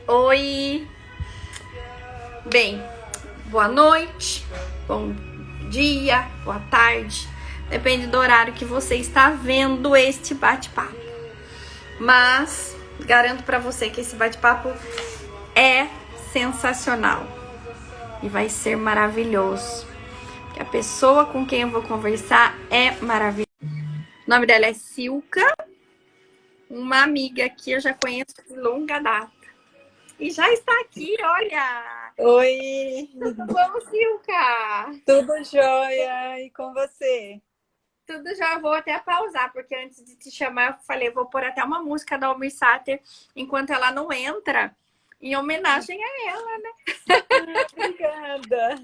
Oi, bem, boa noite, bom dia, boa tarde, depende do horário que você está vendo este bate-papo. Mas garanto para você que esse bate-papo é sensacional e vai ser maravilhoso. Que a pessoa com quem eu vou conversar é maravilhosa. O nome dela é Silka, uma amiga que eu já conheço de longa data. E já está aqui, olha! Oi, Tudo bom, Silka? tudo jóia? E com você? Tudo já vou até pausar, porque antes de te chamar, eu falei, vou pôr até uma música da Almir Sater enquanto ela não entra, em homenagem a ela, né? Obrigada.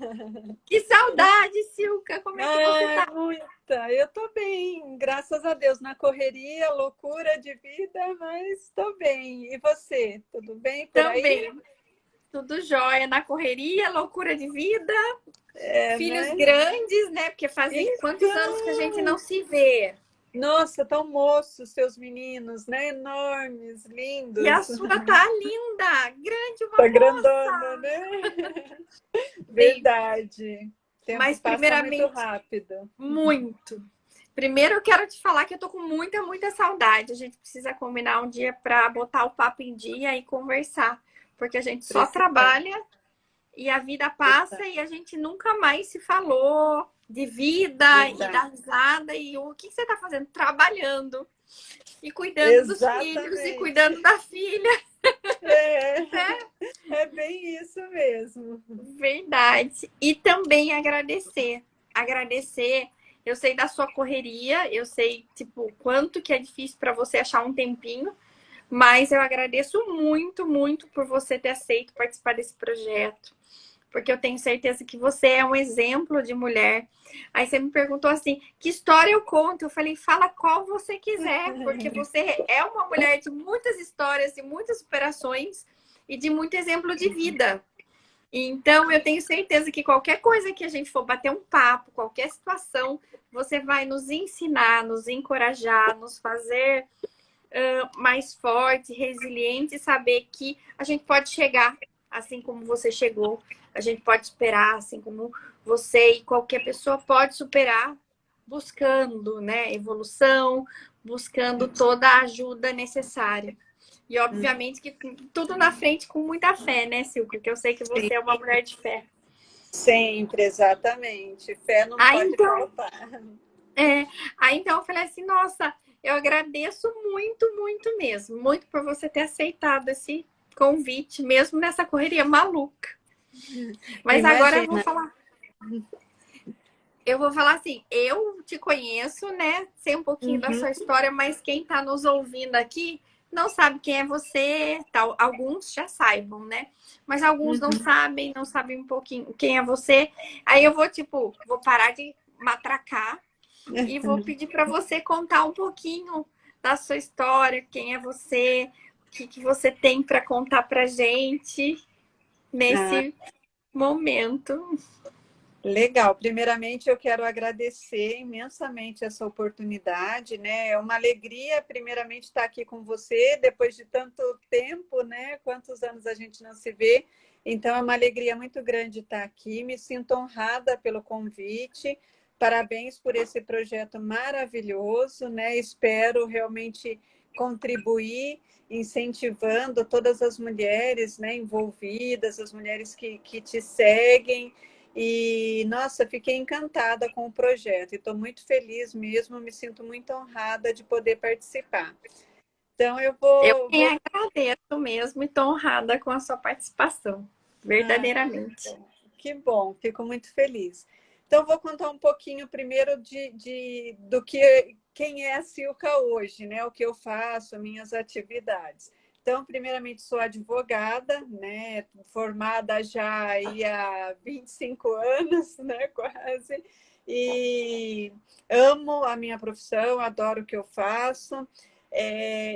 Que saudade, Silka! Como é que você tá? Muita. Eu tô bem, graças a Deus, na correria, loucura de vida, mas estou bem. E você? Tudo bem por aí? Também. Tudo jóia, na correria, loucura de vida, É, filhos né? grandes, né? Porque fazem quantos anos que a gente Então, não se vê? nossa, tão moços seus meninos, né? Enormes, E a lindos. sua tá linda, grande, uma Tá grandona, moça. né? Bem, Verdade. O tempo mas passa muito primeiramente, rápido. muito. Primeiro eu quero te falar que eu tô com muita saudade. A gente precisa combinar um dia para botar o papo em dia e conversar, porque a gente só Precisamos. trabalha e a vida passa e a gente nunca mais se falou de vida e da Verdade. risada e o que você tá fazendo? Trabalhando e cuidando dos filhos e Exatamente. cuidando da filha, É, né? é bem isso mesmo. Verdade. E também agradecer. Agradecer. Eu sei da sua correria, eu sei, tipo, quanto que é difícil para você achar um tempinho, mas eu agradeço muito por você ter aceito participar desse projeto, porque eu tenho certeza que você é um exemplo de mulher. Aí você me perguntou assim, que história eu conto? Eu falei, fala qual você quiser, porque você é uma mulher de muitas histórias, de muitas superações e de muito exemplo de vida. Então, eu tenho certeza que qualquer coisa que a gente for bater um papo, qualquer situação, você vai nos ensinar, nos encorajar, nos fazer mais forte, resiliente e saber que a gente pode chegar assim como você chegou, a gente pode superar assim como você e qualquer pessoa pode superar buscando, né, evolução, buscando toda a ajuda necessária. E obviamente que tudo na frente com muita fé, né, Silvia? Que eu sei que Sim, você é uma mulher de fé. sempre, exatamente. Fé não Aí pode então, faltar. é, aí então eu falei assim, nossa, eu agradeço muito mesmo, muito por você ter aceitado esse convite, mesmo nessa correria maluca. Mas agora Imagina. eu vou falar assim, eu te conheço, né? Sei um pouquinho da Uhum, sua história, mas quem tá nos ouvindo aqui não sabe quem é você, tal. Alguns já saibam, né? Mas alguns uhum. não sabem um pouquinho quem é você. Aí eu vou, tipo, vou parar de matracar e vou pedir para você contar um pouquinho da sua história, quem é você, o que você tem para contar pra gente Ah, nesse momento. legal. Primeiramente, eu quero agradecer imensamente essa oportunidade, né? É uma alegria, primeiramente, estar aqui com você depois de tanto tempo, né? Quantos anos a gente não se vê. Então, é uma alegria muito grande estar aqui. Me sinto honrada pelo convite. Parabéns por esse projeto maravilhoso, né? Espero realmente contribuir, incentivando todas as mulheres, né, envolvidas, as mulheres que te seguem. E, nossa, fiquei encantada com o projeto e estou muito feliz mesmo, me sinto muito honrada de poder participar. Então, eu Eu vou. quem agradeço mesmo e estou honrada com a sua participação, Ah, verdadeiramente. que bom, fico muito feliz. Então, vou contar um pouquinho primeiro do que quem é a Silka hoje, né? O que eu faço, minhas atividades. Então, primeiramente, sou advogada, né? Formada já aí há 25 anos, né? Quase. E amo a minha profissão, adoro o que eu faço.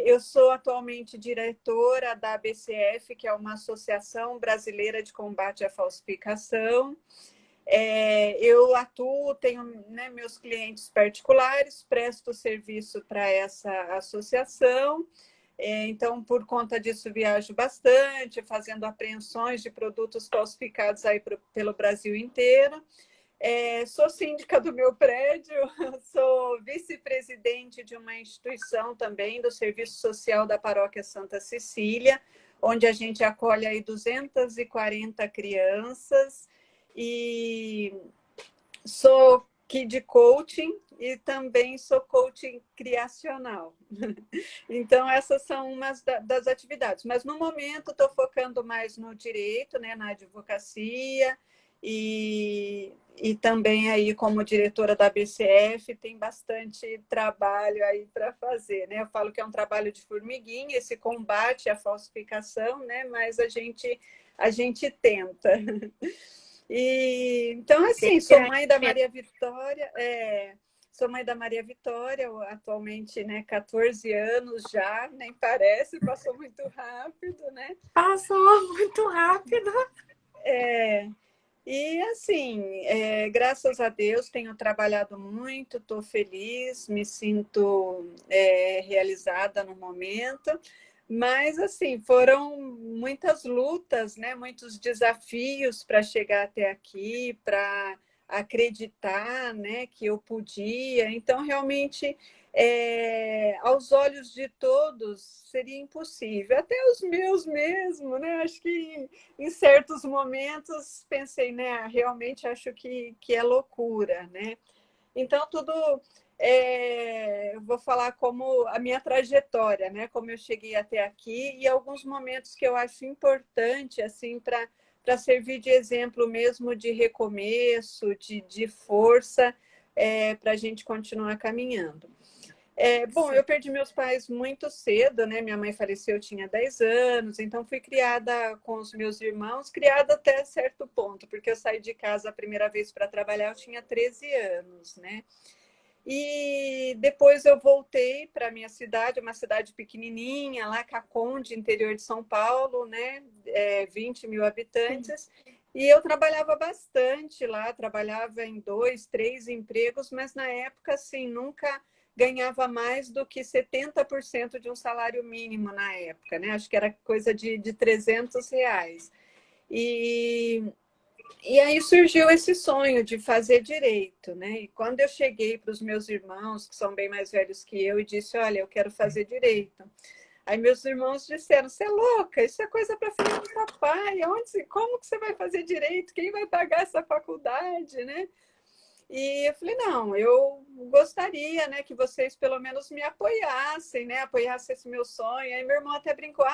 Eu sou atualmente diretora da ABCF, que é uma Associação Brasileira de Combate à Falsificação. Eu atuo, tenho, né, meus clientes particulares, presto serviço para essa associação. Então, por conta disso, viajo bastante, fazendo apreensões de produtos falsificados aí pelo Brasil inteiro. Sou síndica do meu prédio, sou vice-presidente de uma instituição também, do Serviço Social da Paróquia Santa Cecília, onde a gente acolhe aí 240 crianças, e sou Kid Coaching e também sou coaching criacional. Então, essas são umas das atividades. Mas, no momento, estou focando mais no direito, né, na advocacia, e também aí como diretora da BCF tem bastante trabalho aí para fazer, né? Eu falo que é um trabalho de formiguinha, esse combate à falsificação, né? Mas a gente tenta. Então, assim, sou mãe da Maria Vitória, sou mãe da Maria Vitória, atualmente, né, 14 anos já, nem parece, passou muito rápido, né? Passou muito rápido. E assim, graças a Deus, tenho trabalhado muito, estou feliz, me sinto realizada no momento, mas assim, foram muitas lutas, né? Muitos desafios para chegar até aqui, para acreditar, né, que eu podia. Então, realmente, aos olhos de todos, seria impossível, até os meus mesmo, né? Acho que em certos momentos pensei, né, realmente acho que é loucura, né? Então, tudo, vou falar como a minha trajetória, né? Como eu cheguei até aqui e alguns momentos que eu acho importante, assim, para servir de exemplo mesmo de recomeço, de força, para a gente continuar caminhando. Bom, eu perdi meus pais muito cedo, né? Minha mãe faleceu, eu tinha 10 anos, então fui criada com os meus irmãos, criada até certo ponto, porque eu saí de casa a primeira vez para trabalhar, eu tinha 13 anos, né? E depois eu voltei para a minha cidade, uma cidade pequenininha, lá Caconde, interior de São Paulo, né? 20 mil habitantes. E eu trabalhava bastante lá, trabalhava em 2, 3 empregos, mas na época, assim, nunca ganhava mais do que 70% de um salário mínimo na época, né? Acho que era coisa de R$ 300. E aí surgiu esse sonho de fazer direito, né? E quando eu cheguei para os meus irmãos, que são bem mais velhos que eu, e disse, olha, eu quero fazer direito. Aí meus irmãos disseram, você é louca, isso é coisa para filho do papai, como que você vai fazer direito? Quem vai pagar essa faculdade, né? E eu falei, não, eu gostaria, né, que vocês pelo menos me apoiassem, né, apoiassem esse meu sonho. Aí meu irmão até brincou,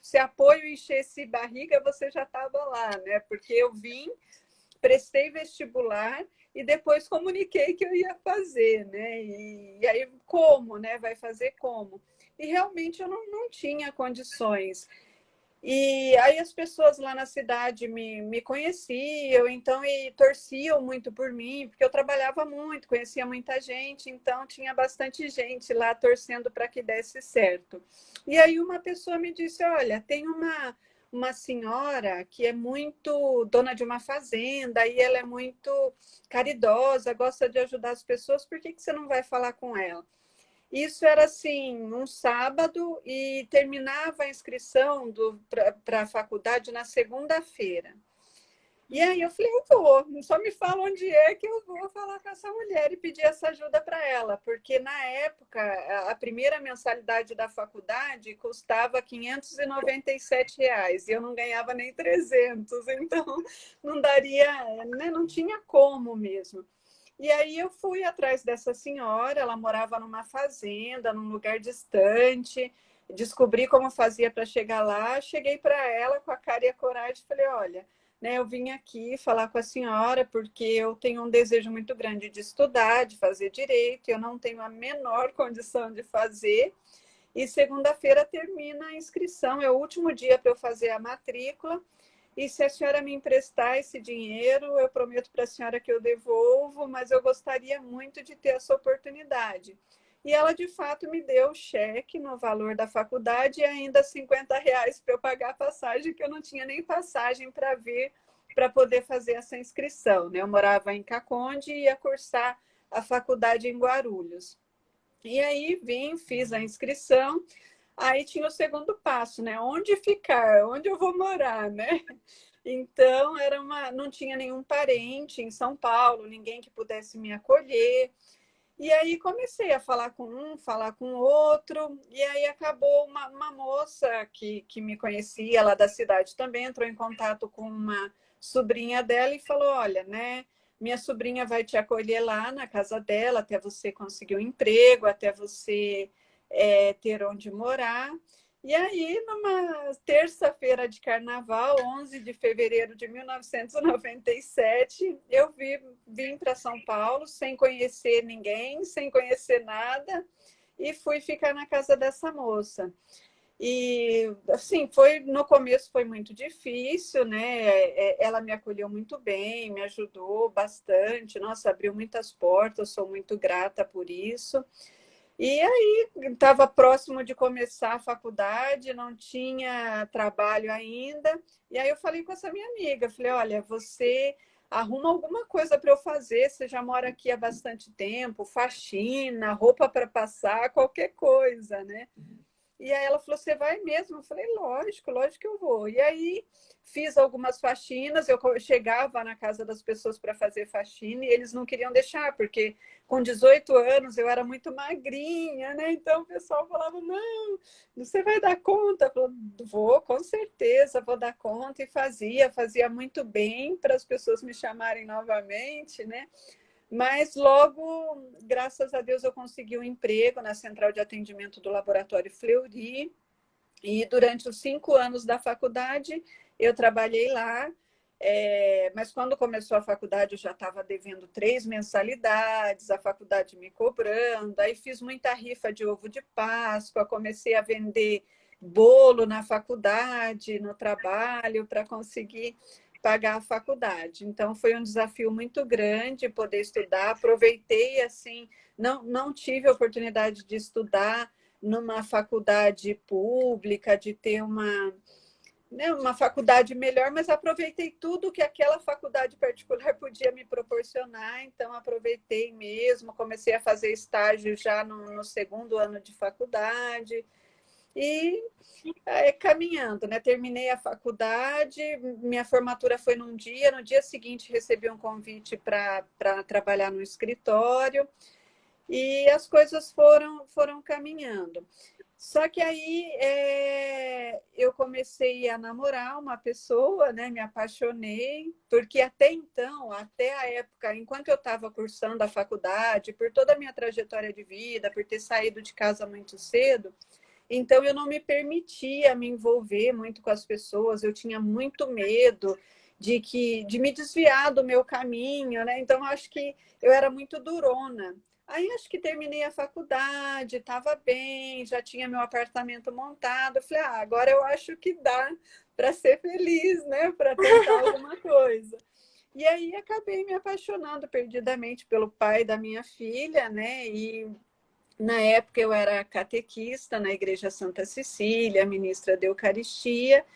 se apoio enchesse barriga, você já estava lá, né, porque eu vim, prestei vestibular e depois comuniquei que eu ia fazer, né, e aí como, né, vai fazer como? E realmente eu não tinha condições. E aí as pessoas lá na cidade me conheciam, então, e torciam muito por mim, porque eu trabalhava muito, conhecia muita gente, então tinha bastante gente lá torcendo para que desse certo. E aí uma pessoa me disse, olha, tem uma senhora que é muito dona de uma fazenda, e ela é muito caridosa, gosta de ajudar as pessoas, por que você não vai falar com ela? Isso era assim, um sábado e terminava a inscrição para a faculdade na segunda-feira. E aí eu falei, eu vou, só me fala onde é que eu vou falar com essa mulher e pedir essa ajuda para ela, porque na época a primeira mensalidade da faculdade custava R$ 597 e eu não ganhava nem 300, então não daria, né, não tinha como mesmo. E aí eu fui atrás dessa senhora, ela morava numa fazenda, num lugar distante, descobri como fazia para chegar lá, cheguei para ela com a cara e a coragem, falei, olha, né, eu vim aqui falar com a senhora porque eu tenho um desejo muito grande de estudar, de fazer direito, eu não tenho a menor condição de fazer, e segunda-feira termina a inscrição, é o último dia para eu fazer a matrícula, e se a senhora me emprestar esse dinheiro, eu prometo para a senhora que eu devolvo, mas eu gostaria muito de ter essa oportunidade. E ela, de fato, me deu o cheque no valor da faculdade e ainda R$ 50 para eu pagar a passagem, que eu não tinha nem passagem para vir, para poder fazer essa inscrição, né? Eu morava em Caconde e ia cursar a faculdade em Guarulhos. E aí vim, fiz a inscrição. Aí tinha o segundo passo, né? Onde ficar? Onde eu vou morar, né? Então, não tinha nenhum parente em São Paulo, ninguém que pudesse me acolher. E aí comecei a falar com um, falar com outro, e aí acabou uma moça que me conhecia lá da cidade também, entrou em contato com uma sobrinha dela e falou: olha, né, minha sobrinha vai te acolher lá na casa dela até você conseguir um emprego, até você ter onde morar. E aí, numa terça-feira de carnaval, 11 de fevereiro de 1997, vim para São Paulo sem conhecer ninguém, sem conhecer nada, e fui ficar na casa dessa moça. E, assim, no começo foi muito difícil, né? Ela me acolheu muito bem, me ajudou bastante, nossa, abriu muitas portas, sou muito grata por isso. E aí estava próximo de começar a faculdade, não tinha trabalho ainda. E aí eu falei com essa minha amiga, falei, olha, você arruma alguma coisa para eu fazer, você já mora aqui há bastante tempo, faxina, roupa para passar, qualquer coisa, né? E aí ela falou, você vai mesmo? Eu falei, lógico, lógico que eu vou. E aí fiz algumas faxinas, eu chegava na casa das pessoas para fazer faxina e eles não queriam deixar, porque com 18 anos eu era muito magrinha, né? Então o pessoal falava, não, você vai dar conta? Eu falei, vou, com certeza, vou dar conta. E fazia muito bem para as pessoas me chamarem novamente, né? Mas logo, graças a Deus, eu consegui um emprego na central de atendimento do Laboratório Fleury. E durante os 5 anos da faculdade, eu trabalhei lá. Mas quando começou a faculdade, eu já estava devendo 3 mensalidades, a faculdade me cobrando. Aí fiz muita rifa de ovo de Páscoa, comecei a vender bolo na faculdade, no trabalho, para conseguir pagar a faculdade. Então, foi um desafio muito grande poder estudar. Aproveitei, assim, não tive a oportunidade de estudar numa faculdade pública, de ter uma faculdade melhor, mas aproveitei tudo que aquela faculdade particular podia me proporcionar, então aproveitei mesmo, comecei a fazer estágio já no segundo ano de faculdade, e caminhando, né? Terminei a faculdade, minha formatura foi num dia, no dia seguinte recebi um convite para trabalhar no escritório, e as coisas foram caminhando. Só que aí eu comecei a namorar uma pessoa, né? Me apaixonei, porque até então, até a época, enquanto eu estava cursando a faculdade, por toda a minha trajetória de vida, por ter saído de casa muito cedo, então eu não me permitia me envolver muito com as pessoas, eu tinha muito medo de me desviar do meu caminho, né? Então acho que eu era muito durona. Aí acho que terminei a faculdade, estava bem, já tinha meu apartamento montado. Eu falei, agora eu acho que dá para ser feliz, né? Para tentar alguma coisa. E aí acabei me apaixonando perdidamente pelo pai da minha filha, né? E na época eu era catequista na Igreja Santa Cecília, ministra da Eucaristia,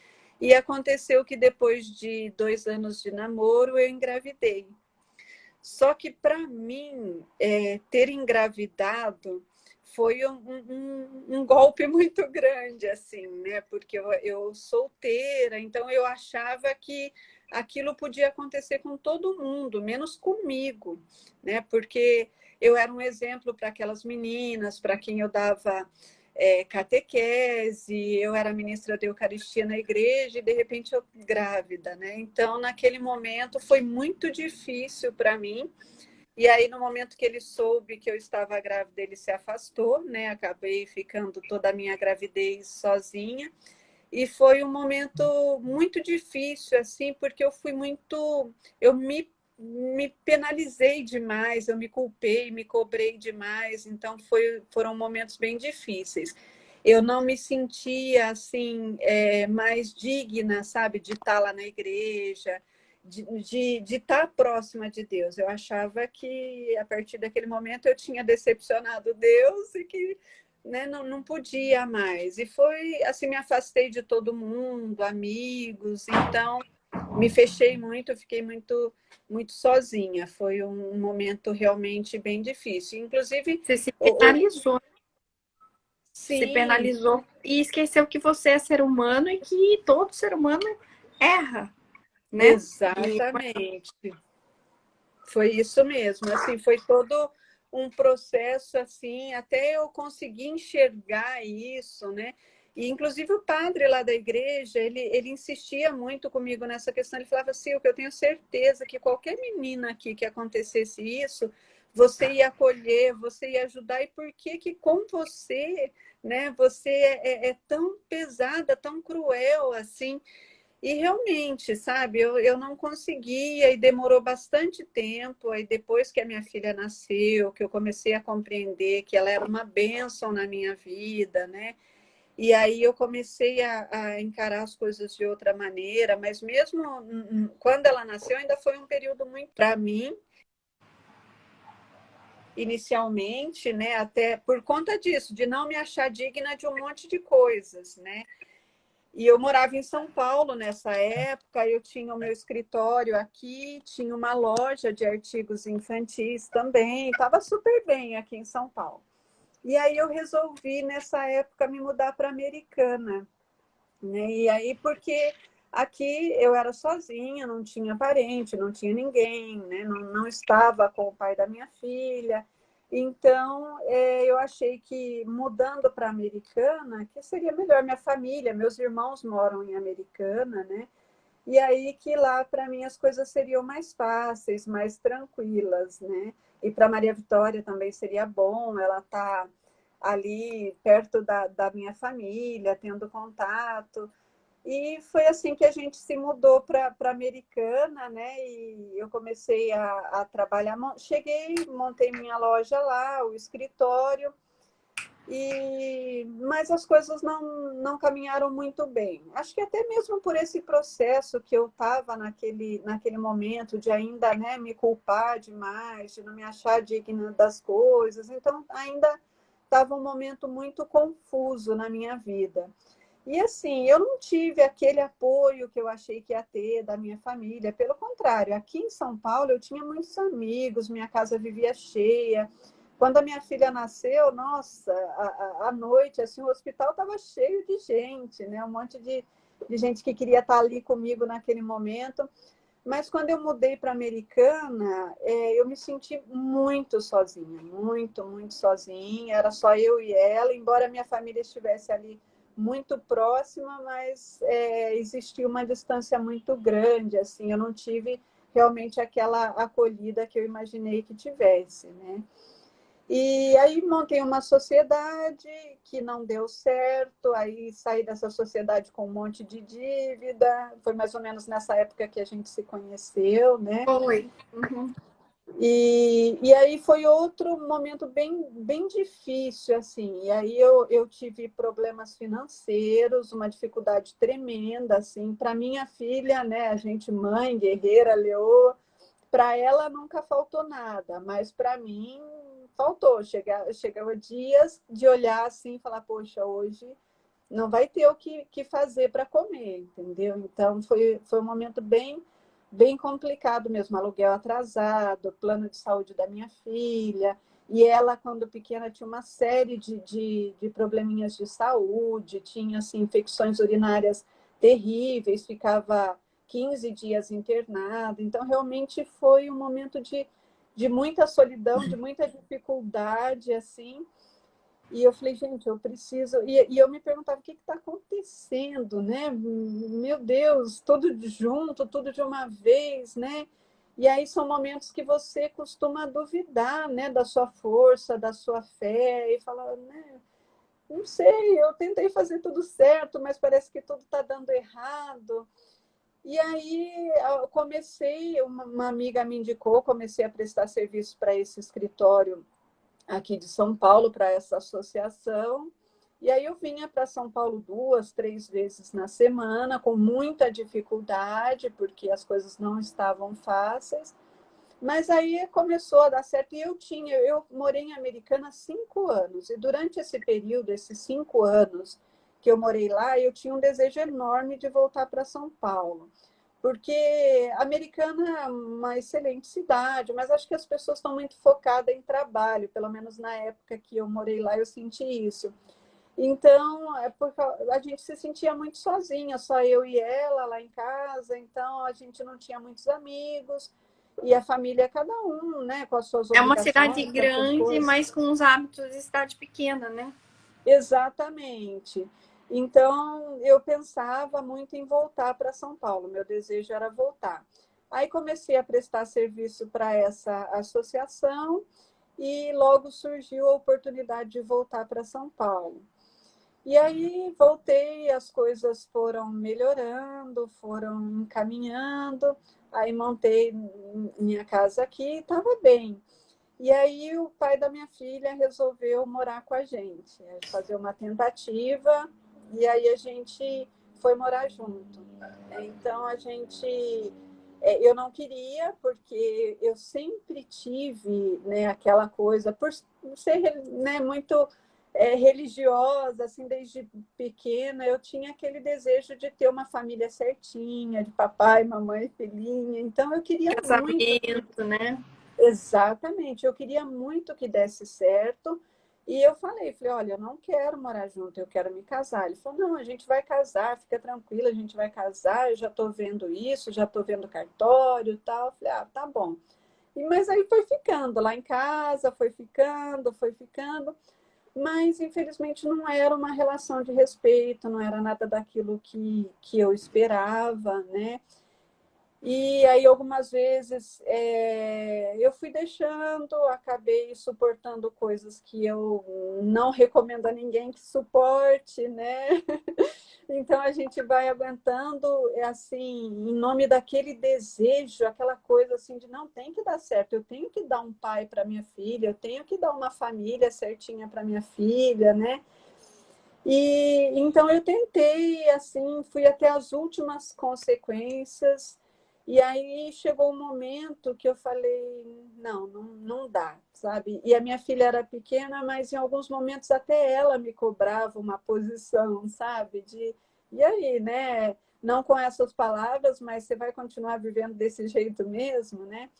e aconteceu que depois de 2 anos de namoro eu engravidei. Só que para mim, ter engravidado foi um golpe muito grande, assim, né? Porque eu solteira, então eu achava que aquilo podia acontecer com todo mundo, menos comigo, né? Porque eu era um exemplo para aquelas meninas, para quem eu dava catequese, eu era ministra da Eucaristia na igreja e de repente eu grávida, né? Então, naquele momento foi muito difícil para mim. E aí, no momento que ele soube que eu estava grávida, ele se afastou, né? Acabei ficando toda a minha gravidez sozinha. E foi um momento muito difícil, assim, porque eu me penalizei demais, eu me culpei, me cobrei demais, então foram momentos bem difíceis. Eu não me sentia, assim, mais digna, sabe, de estar lá na igreja, de estar próxima de Deus. Eu achava que, a partir daquele momento, eu tinha decepcionado Deus e que, né, não podia mais. E foi assim, me afastei de todo mundo, amigos, então me fechei muito, fiquei muito sozinha. Foi um momento realmente bem difícil. Inclusive, Você se penalizou. Se Sim, penalizou e esqueceu que você é ser humano e que todo ser humano erra, né? E exatamente. Foi isso mesmo, assim, foi todo um processo assim, até eu conseguir enxergar isso, né? E inclusive o padre lá da igreja, ele insistia muito comigo nessa questão. Ele falava assim, eu tenho certeza que qualquer menina aqui que acontecesse isso, você ia acolher, você ia ajudar. E por que que com você, né? Você é tão pesada, tão cruel assim? E realmente, sabe, eu não conseguia e demorou bastante tempo. Aí depois que a minha filha nasceu, que eu comecei a compreender que ela era uma bênção na minha vida, né? E aí eu comecei a encarar as coisas de outra maneira, mas mesmo quando ela nasceu, ainda foi um período muito para mim, inicialmente, né? Até por conta disso, de não me achar digna de um monte de coisas, né? E eu morava em São Paulo nessa época, eu tinha o meu escritório aqui, tinha uma loja de artigos infantis também, estava super bem aqui em São Paulo. E aí eu resolvi, nessa época, me mudar para Americana, né? E aí, porque aqui eu era sozinha, não tinha parente, não tinha ninguém, né? Não estava com o pai da minha filha. Então, eu achei que mudando para Americana, que seria melhor. Minha família, meus irmãos moram em Americana, né? E aí que lá, para mim, as coisas seriam mais fáceis, mais tranquilas, né? E para Maria Vitória também seria bom, ela tá ali perto da minha família, tendo contato. E foi assim que a gente se mudou para Americana, né? E eu comecei a trabalhar. Cheguei, montei minha loja lá, o escritório, mas as coisas não caminharam muito bem. Acho que até mesmo por esse processo que eu estava naquele momento de ainda, né, me culpar demais, de não me achar digna das coisas. Então, ainda estava um momento muito confuso na minha vida. E assim, eu não tive aquele apoio que eu achei que ia ter da minha família. Pelo contrário, aqui em São Paulo eu tinha muitos amigos, minha casa vivia cheia. Quando a minha filha nasceu, nossa, à noite, assim, o hospital estava cheio de gente, né? Um monte de gente que queria estar ali comigo naquele momento. Mas quando eu mudei para Americana, eu me senti muito sozinha, muito, muito sozinha. Era só eu e ela, embora minha família estivesse ali muito próxima, mas existia uma distância muito grande, assim, eu não tive realmente aquela acolhida que eu imaginei que tivesse, né? E aí montei uma sociedade que não deu certo, aí saí dessa sociedade com um monte de dívida, foi mais ou menos nessa época que a gente se conheceu, né? foi. Uhum. E aí foi outro momento bem, bem difícil, assim. E aí eu tive problemas financeiros, uma dificuldade tremenda, assim. Para minha filha, né, a gente mãe, guerreira, leoa, para ela nunca faltou nada, mas para mim faltou. Chegava dias de olhar assim e falar, poxa, hoje não vai ter o que fazer para comer, entendeu? Então foi um momento bem complicado mesmo, aluguel atrasado, plano de saúde da minha filha, e ela, quando pequena, tinha uma série de probleminhas de saúde, tinha assim, infecções urinárias terríveis, ficava 15 dias internada, então realmente foi um momento de muita solidão, de muita dificuldade, assim, e eu falei, gente, eu preciso. E eu me perguntava o que está acontecendo, né? Meu Deus, tudo junto, tudo de uma vez, né? E aí são momentos que você costuma duvidar, né, da sua força, da sua fé, e fala, né? Não sei, eu tentei fazer tudo certo, mas parece que tudo está dando errado. E aí eu comecei, uma amiga me indicou, comecei a prestar serviço para esse escritório aqui de São Paulo para essa associação. E aí eu vinha para São Paulo 2, 3 vezes na semana, com muita dificuldade, porque as coisas não estavam fáceis. Mas aí começou a dar certo. E eu morei em Americana há 5 anos. E durante esse período, esses 5 anos que eu morei lá, eu tinha um desejo enorme de voltar para São Paulo porque Americana é uma excelente cidade, mas acho que as pessoas estão muito focadas em trabalho, pelo menos na época que eu morei lá eu senti isso. Então, é porque a gente se sentia muito sozinha, só eu e ela lá em casa, então a gente não tinha muitos amigos, e a família, cada um, né, com as suas É uma cidade obrigações, com as suas grande, coisas. mas com os hábitos de cidade pequena, né? Exatamente. Então, eu pensava muito em voltar para São Paulo, meu desejo era voltar. Aí comecei a prestar serviço para essa associação e logo surgiu a oportunidade de voltar para São Paulo. E aí voltei, as coisas foram melhorando, foram encaminhando, aí montei minha casa aqui, estava bem. E aí o pai da minha filha resolveu morar com a gente, fazer uma tentativa, e aí a gente foi morar junto. Então a gente, eu não queria, porque eu sempre tive, né, aquela coisa, por ser, né, muito religiosa, assim, desde pequena, eu tinha aquele desejo de ter uma família certinha, de papai, mamãe, filhinha. Então eu queria muito. Casamento, né? Exatamente, eu queria muito que desse certo. E eu falei, olha, eu não quero morar junto, eu quero me casar. Ele falou, não, a gente vai casar, fica tranquila, a gente vai casar, eu já estou vendo isso, já estou vendo cartório e tal. Eu falei, ah, tá bom. Mas aí foi ficando lá em casa, foi ficando, foi ficando. Mas, infelizmente, não era uma relação de respeito, não era nada daquilo que eu esperava, né? E aí, algumas vezes, eu fui deixando, acabei suportando coisas que eu não recomendo a ninguém que suporte, né? Então, a gente vai aguentando, assim, em nome daquele desejo, aquela coisa assim de não tem que dar certo, eu tenho que dar um pai para minha filha, eu tenho que dar uma família certinha para minha filha, né? E então eu tentei, assim, fui até as últimas consequências, e aí chegou um momento que eu falei, não, não, não dá, sabe? E a minha filha era pequena, mas em alguns momentos até ela me cobrava uma posição, sabe? E aí, né? Não com essas palavras, mas você vai continuar vivendo desse jeito mesmo, né?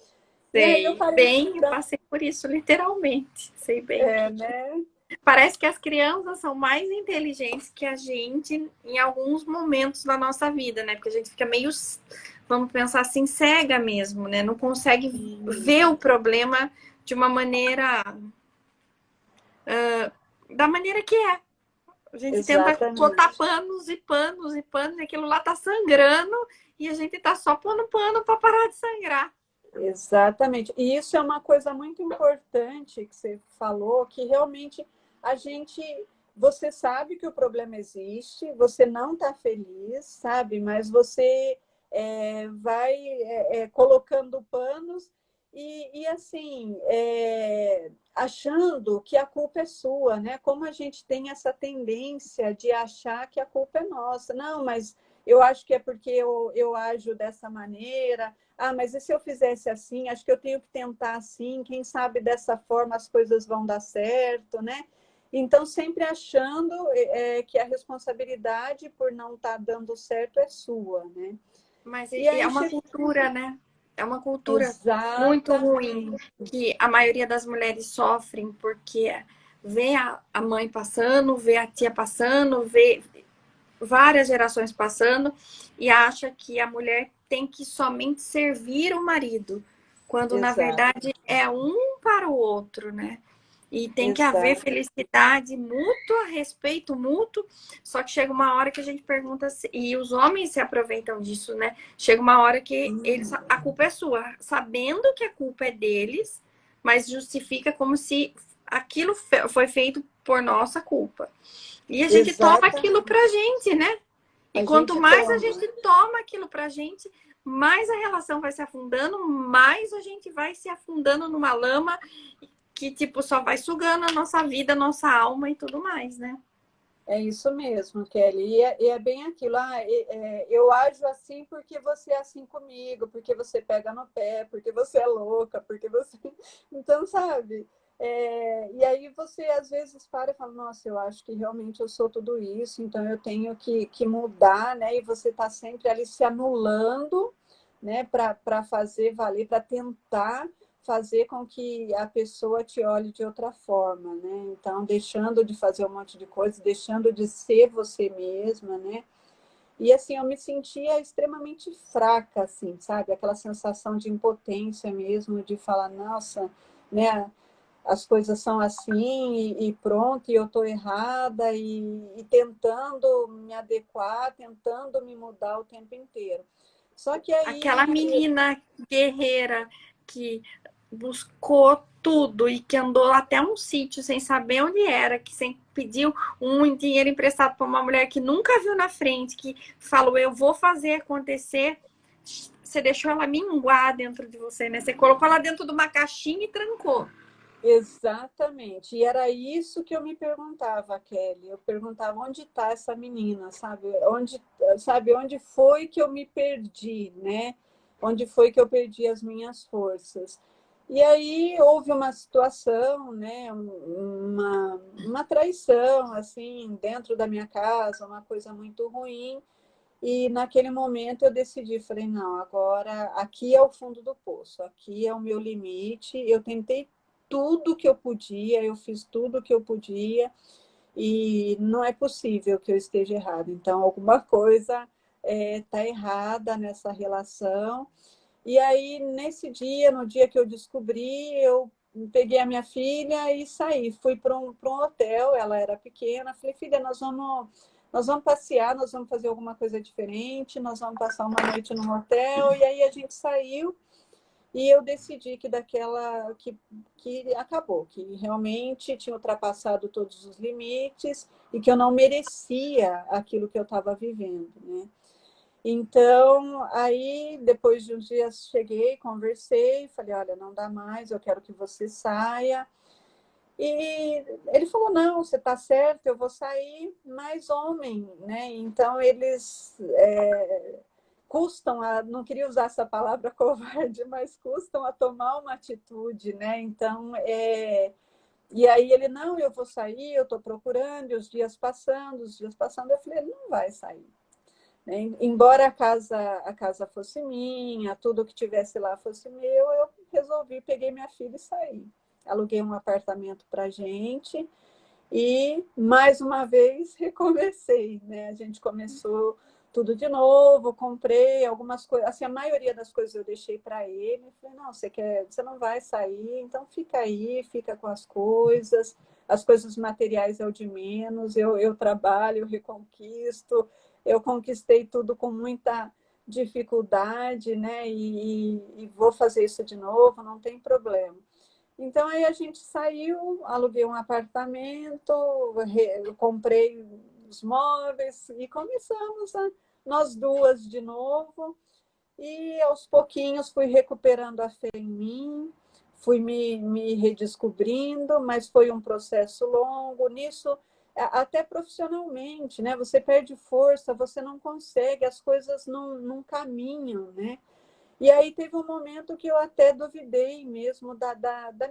E aí eu Sei falei, bem, eu passei por isso literalmente. Sei bem o que. né? Parece que as crianças são mais inteligentes que a gente em alguns momentos da nossa vida, né? Porque a gente fica meio, vamos pensar assim, cega mesmo, né? Não consegue ver o problema de uma maneira, da maneira que é. A gente tenta botar Exatamente. panos e panos e panos, e aquilo lá tá sangrando e a gente tá só pondo pano para parar de sangrar. Exatamente. E isso é uma coisa muito importante que você falou, que realmente a gente, você sabe que o problema existe, você não está feliz, sabe? Mas você vai colocando panos e assim, achando que a culpa é sua, né? Como a gente tem essa tendência de achar que a culpa é nossa. Não, mas eu acho que é porque eu ajo dessa maneira. Ah, mas e se eu fizesse assim? Acho que eu tenho que tentar assim. Quem sabe dessa forma as coisas vão dar certo, né? Então, sempre achando que a responsabilidade por não estar dando certo é sua, né? Mas E é aí uma chega... cultura, né? É uma cultura muito ruim Exatamente, que a maioria das mulheres sofrem porque vê a mãe passando, vê a tia passando, vê várias gerações passando e acha que a mulher tem que somente servir o marido, quando na exato, verdade é um para o outro, né? E tem que haver exato. felicidade mútua, respeito mútuo. Só que chega uma hora que a gente pergunta e os homens se aproveitam disso, né? Chega uma hora que eles, a culpa é sua, sabendo que a culpa é deles, mas justifica como se aquilo foi feito por nossa culpa. E a gente toma aquilo Exatamente. pra gente, né? E A quanto gente mais a toma. gente toma aquilo pra gente, mais a relação vai se afundando, mais a gente vai se afundando numa lama que, tipo, só vai sugando a nossa vida, a nossa alma e tudo mais, né? É isso mesmo, Kelly. E é bem aquilo. Ah, eu ajo assim porque você é assim comigo, porque você pega no pé, porque você é louca, porque você. Então, sabe? E aí você às vezes para e fala, nossa, eu acho que realmente eu sou tudo isso, então eu tenho que mudar, né? E você está sempre ali se anulando, né, para fazer valer, para tentar fazer com que a pessoa te olhe de outra forma, né? Então, deixando de fazer um monte de coisa, deixando de ser você mesma, né? E assim, eu me sentia extremamente fraca, assim, sabe? Aquela sensação de impotência mesmo, de falar, nossa, né? As coisas são assim e pronto, e eu estou errada, e tentando me adequar, tentando me mudar o tempo inteiro. Só que Aquela aí, menina guerreira que buscou tudo e que andou até um sítio sem saber onde era, que sempre pediu um dinheiro emprestado para uma mulher que nunca viu na frente, que falou, eu vou fazer acontecer. Você deixou ela minguar dentro de você, né? Você colocou ela dentro de uma caixinha e trancou. exatamente, e era isso que eu me perguntava, Kelly. Eu perguntava onde está essa menina, sabe, onde foi que eu me perdi, né? Onde foi que eu perdi as minhas forças? E aí houve uma situação, né? Uma traição, assim, dentro da minha casa, uma coisa muito ruim. E naquele momento eu decidi, falei, não, agora aqui é o fundo do poço, aqui é o meu limite. Eu tentei tudo que eu podia, eu fiz tudo que eu podia e não é possível que eu esteja errada. Então, alguma coisa está errada nessa relação. E aí, nesse dia, no dia que eu descobri, eu peguei a minha filha e saí. Fui para um hotel, ela era pequena. Falei, filha, nós vamos passear, nós vamos fazer alguma coisa diferente, nós vamos passar uma noite no hotel. E aí a gente saiu e eu decidi que acabou, que realmente tinha ultrapassado todos os limites e que eu não merecia aquilo que eu estava vivendo, né? Então, aí, depois de uns dias, cheguei, conversei, falei, olha, não dá mais, eu quero que você saia. E ele falou, não, você está certo, eu vou sair, mas homem, né? Então, eles custam a, não queria usar essa palavra covarde, mas custam a tomar uma atitude, né? Então, e aí ele, não, eu vou sair, eu estou procurando, e os dias passando, eu falei, ele não vai sair. Né? Embora a casa fosse minha, tudo que tivesse lá fosse meu, eu resolvi, peguei minha filha e saí. Aluguei um apartamento para a gente e, mais uma vez, recomecei. Né? A gente começou tudo de novo, comprei algumas coisas, assim, a maioria das coisas eu deixei para ele. Falei, não, você não vai sair, então fica aí, fica com as coisas materiais é o de menos, eu trabalho, eu reconquisto, eu conquistei tudo com muita dificuldade, né? E vou fazer isso de novo, não tem problema. Então aí a gente saiu, aluguei um apartamento, comprei os móveis e começamos nós duas de novo. E aos pouquinhos fui recuperando a fé em mim, fui me redescobrindo, mas foi um processo longo. Nisso, até profissionalmente, né? Você perde força, você não consegue, as coisas não caminham, né? E aí teve um momento que eu até duvidei mesmo da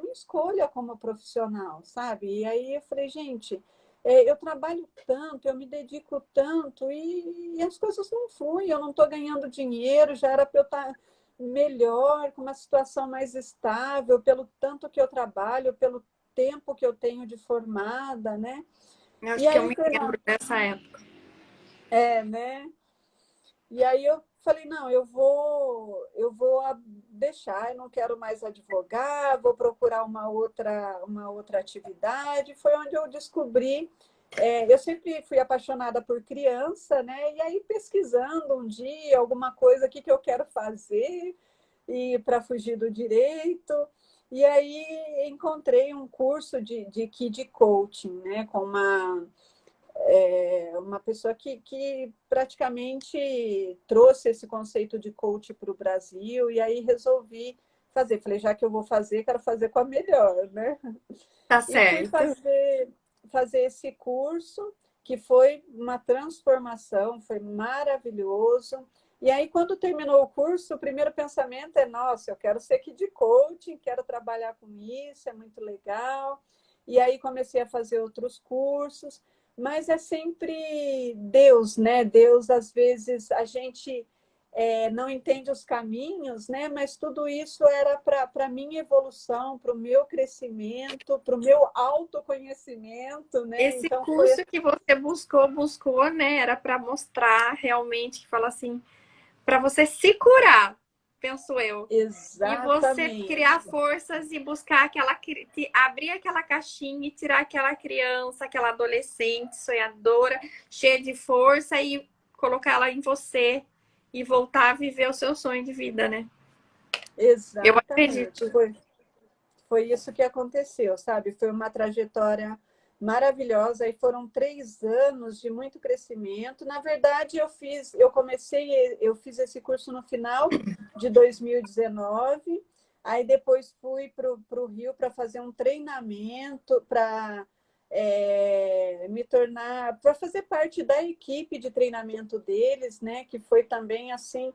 minha escolha como profissional, sabe? E aí eu falei, gente, eu trabalho tanto, eu me dedico tanto e as coisas não fluem, eu não estou ganhando dinheiro, já era para eu estar melhor, com uma situação mais estável, pelo tanto que eu trabalho, pelo tempo que eu tenho de formada, né? Eu E acho que eu aí, me falei, lembro dessa época. né? E aí eu falei, não, eu vou deixar, eu não quero mais advogar, vou procurar uma outra atividade. Foi onde eu descobri, eu sempre fui apaixonada por criança, né? E aí pesquisando um dia alguma coisa, o que eu quero fazer e para fugir do direito. E aí encontrei um curso de Kid Coaching, né? Com uma pessoa que praticamente trouxe esse conceito de coach para o Brasil, e aí resolvi fazer. Falei, já que eu vou fazer, quero fazer com a melhor, né? Tá E fui certo. fazer esse curso, que foi uma transformação, foi maravilhoso. E aí, quando terminou o curso, o primeiro pensamento é, nossa, eu quero ser aqui de coaching, quero trabalhar com isso, é muito legal. E aí comecei a fazer outros cursos, mas é sempre Deus, né? Deus, às vezes, a gente não entende os caminhos, né? Mas tudo isso era para a minha evolução, para o meu crescimento, para o meu autoconhecimento, né? Esse Então foi curso que você buscou, né? Era para mostrar realmente, que fala assim, para você se curar, penso eu. E você criar exatamente, forças e buscar abrir aquela caixinha e tirar aquela criança, aquela adolescente sonhadora, cheia de força e colocar ela em você e voltar a viver o seu sonho de vida, né? Eu exatamente. acredito. Foi isso que aconteceu, sabe? Foi uma trajetória maravilhosa e foram 3 anos de muito crescimento. Na verdade, eu fiz esse curso no final de 2019, aí depois fui para o Rio para fazer um treinamento para me tornar, para fazer parte da equipe de treinamento deles, né? Que foi também assim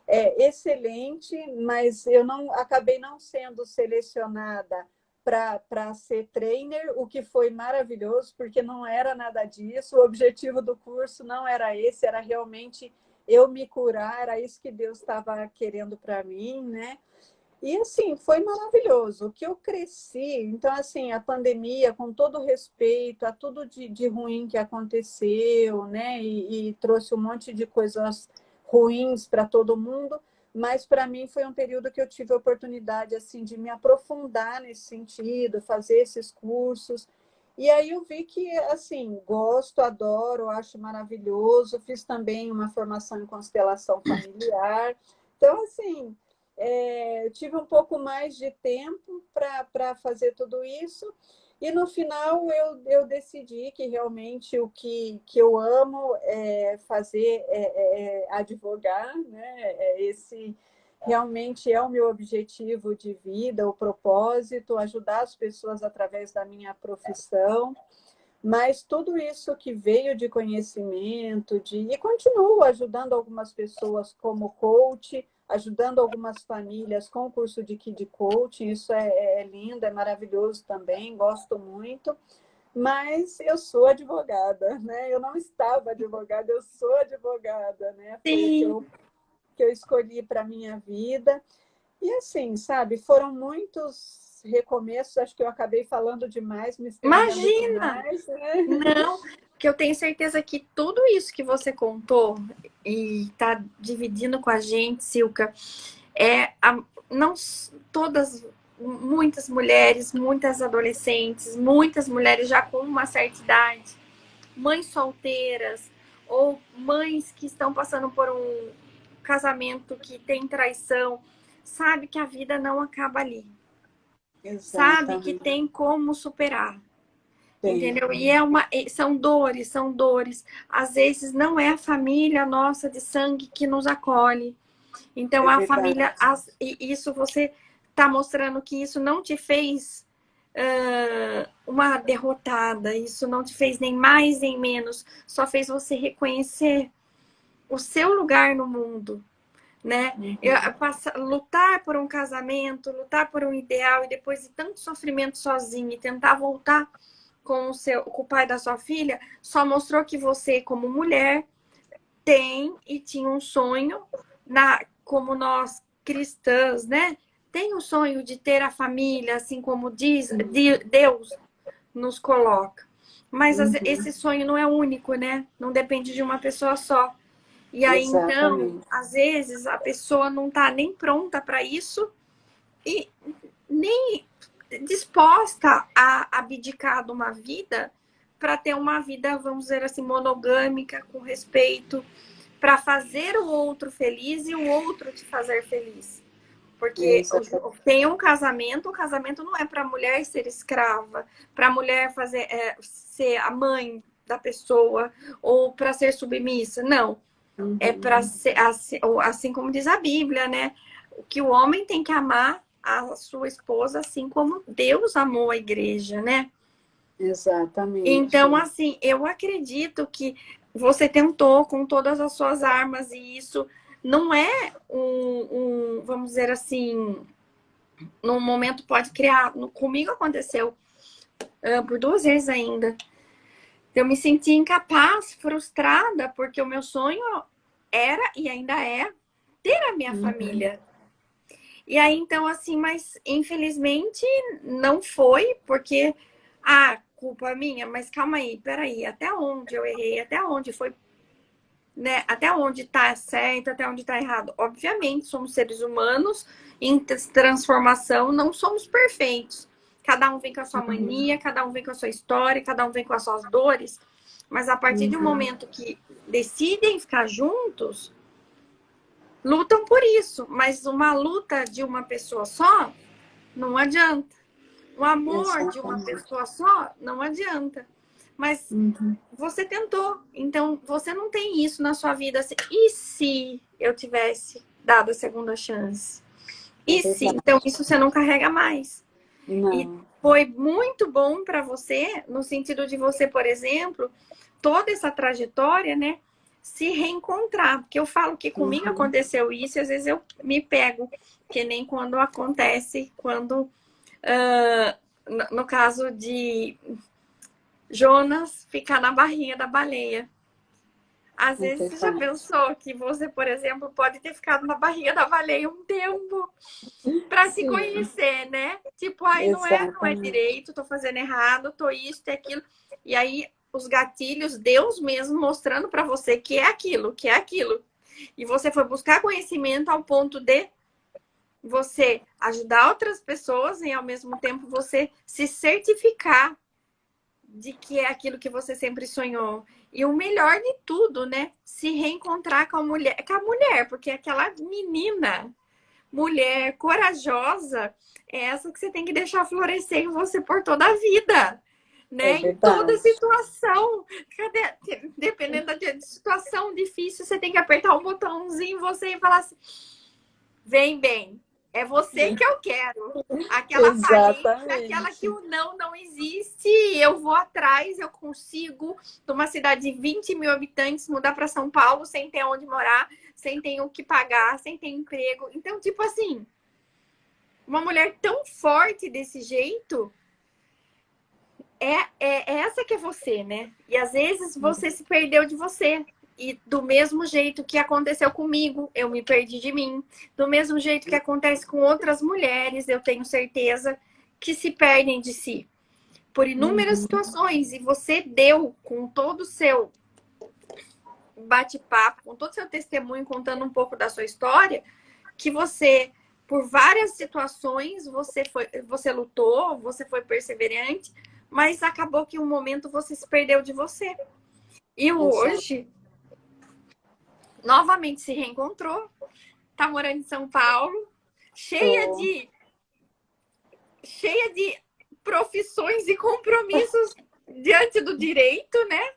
excelente, mas eu não acabei não sendo selecionada para ser trainer, o que foi maravilhoso, porque não era nada disso. O objetivo do curso não era esse, era realmente eu me curar, era isso que Deus estava querendo para mim, né? E assim, foi maravilhoso. O que eu cresci, então, assim, a pandemia, com todo respeito a tudo de ruim que aconteceu, né? E trouxe um monte de coisas ruins para todo mundo, mas para mim foi um período que eu tive a oportunidade, assim, de me aprofundar nesse sentido, fazer esses cursos. E aí eu vi que, assim, gosto, adoro, acho maravilhoso. Fiz também uma formação em constelação familiar. Então, assim, eu tive um pouco mais de tempo para fazer tudo isso, e no final eu decidi que realmente o que eu amo fazer é advogar, né? Esse realmente é o meu objetivo de vida, o propósito, ajudar as pessoas através da minha profissão. Mas tudo isso que veio de conhecimento, e continuo ajudando algumas pessoas como coach, ajudando algumas famílias com o curso de Kid Coaching, isso é lindo, é maravilhoso também, gosto muito. Mas eu sou advogada, né? Eu não estava advogada, eu sou advogada, né? Foi o Sim, que eu escolhi para a minha vida. E assim, sabe, foram muitos recomeços, acho que eu acabei falando demais, me estendendo imagina! demais, né? Não, porque eu tenho certeza que tudo isso que você contou e tá dividindo com a gente, Silka, não todas, muitas mulheres, muitas adolescentes, muitas mulheres já com uma certa idade, mães solteiras ou mães que estão passando por um casamento que tem traição, sabe que a vida não acaba ali, sabe que Exatamente. tem como superar. Tem. Entendeu? São dores, são dores. Às vezes não é a família nossa de sangue que nos acolhe. Então É a verdade. família, e isso você está mostrando que isso não te fez uma derrotada, isso não te fez nem mais nem menos, só fez você reconhecer o seu lugar no mundo, né? Uhum. Lutar por um casamento, lutar por um ideal e depois de tanto sofrimento sozinho e tentar voltar com o pai da sua filha, só mostrou que você, como mulher, tem e tinha um sonho, como nós cristãs, né? Tem o sonho de ter a família, assim como diz Deus nos coloca. Mas Uhum. esse sonho não é único, né? Não depende de uma pessoa só. E aí, então, Exatamente. às vezes, a pessoa não está nem pronta para isso e nem disposta a abdicar de uma vida para ter uma vida, vamos dizer assim, monogâmica, com respeito, para fazer o outro feliz e o outro te fazer feliz. Porque Exatamente. tem um casamento, o casamento não é para a mulher ser escrava, para a mulher ser a mãe da pessoa ou para ser submissa. Não. É Uhum. para ser assim como diz a Bíblia, né? Que o homem tem que amar a sua esposa assim como Deus amou a igreja, né? Então, Exatamente. assim, eu acredito que você tentou com todas as suas armas e isso não é vamos dizer assim, num momento pode criar. Comigo aconteceu por 2 vezes ainda. Eu me senti incapaz, frustrada, porque o meu sonho era e ainda é ter a minha Uhum. família. E aí, então, assim, mas infelizmente não foi, porque, culpa minha, mas calma aí, peraí, até onde eu errei, até onde foi, né? Até onde tá certo, até onde tá errado. Obviamente, somos seres humanos em transformação, não somos perfeitos. Cada um vem com a sua Uhum. mania, cada um vem com a sua história, cada um vem com as suas dores. Mas a partir de um Uhum. momento que decidem ficar juntos, lutam por isso. Mas uma luta de uma pessoa só não adianta. O amor de uma Exatamente. pessoa só não adianta. Mas Uhum. você tentou, então você não tem isso na sua vida assim. E se eu tivesse dado a segunda chance? É E se? Então verdade. isso você não carrega mais. E Não. foi muito bom para você, no sentido de você, por exemplo, toda essa trajetória, né? Se reencontrar. Porque eu falo que comigo Uhum. aconteceu isso, e às vezes eu me pego, que nem quando acontece, quando no caso de Jonas ficar na barriga da baleia. Às É vezes você já verdade. pensou que você, por exemplo, pode ter ficado na barriga da baleia um tempo para se Sim, conhecer, né? Tipo, ai, não é exatamente. direito, tô fazendo errado, tô isso, tô aquilo. E aí os gatilhos, Deus mesmo mostrando para você que é aquilo, que é aquilo. E você foi buscar conhecimento ao ponto de você ajudar outras pessoas e ao mesmo tempo você se certificar de que é aquilo que você sempre sonhou. E o melhor de tudo, né? Se reencontrar com a mulher, porque aquela menina, mulher corajosa, é essa que você tem que deixar florescer em você por toda a vida. É Né? Em toda verdade. situação, dependendo da situação difícil, você tem que apertar um botãozinho em você e falar assim: vem bem, é você que eu quero. Aquela valente, aquela que Exatamente. o não existe, eu vou atrás, eu consigo, de uma cidade de 20 mil habitantes, mudar para São Paulo sem ter onde morar, sem ter o que pagar, sem ter emprego. Então, tipo assim, uma mulher tão forte desse jeito, é essa que é você, né? E às vezes você se perdeu de você. E do mesmo jeito que aconteceu comigo, eu me perdi de mim. Do mesmo jeito que acontece com outras mulheres, eu tenho certeza que se perdem de si. Por inúmeras Uhum. situações. E você deu com todo o seu bate-papo, com todo o seu testemunho, contando um pouco da sua história, que você, por várias situações, você lutou, você foi perseverante, mas acabou que um momento você se perdeu de você. E Exato. hoje, novamente se reencontrou, tá morando em São Paulo, cheia Tô. de cheia de profissões e compromissos diante do direito, né?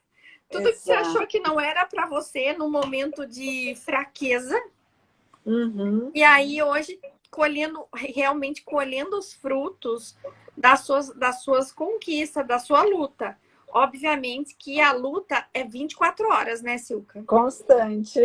Tudo que você Exato. achou que não era para você no momento de fraqueza, Uhum. e aí hoje realmente colhendo os frutos das suas conquistas, da sua luta. Obviamente que a luta é 24 horas, né, Silka? Constante.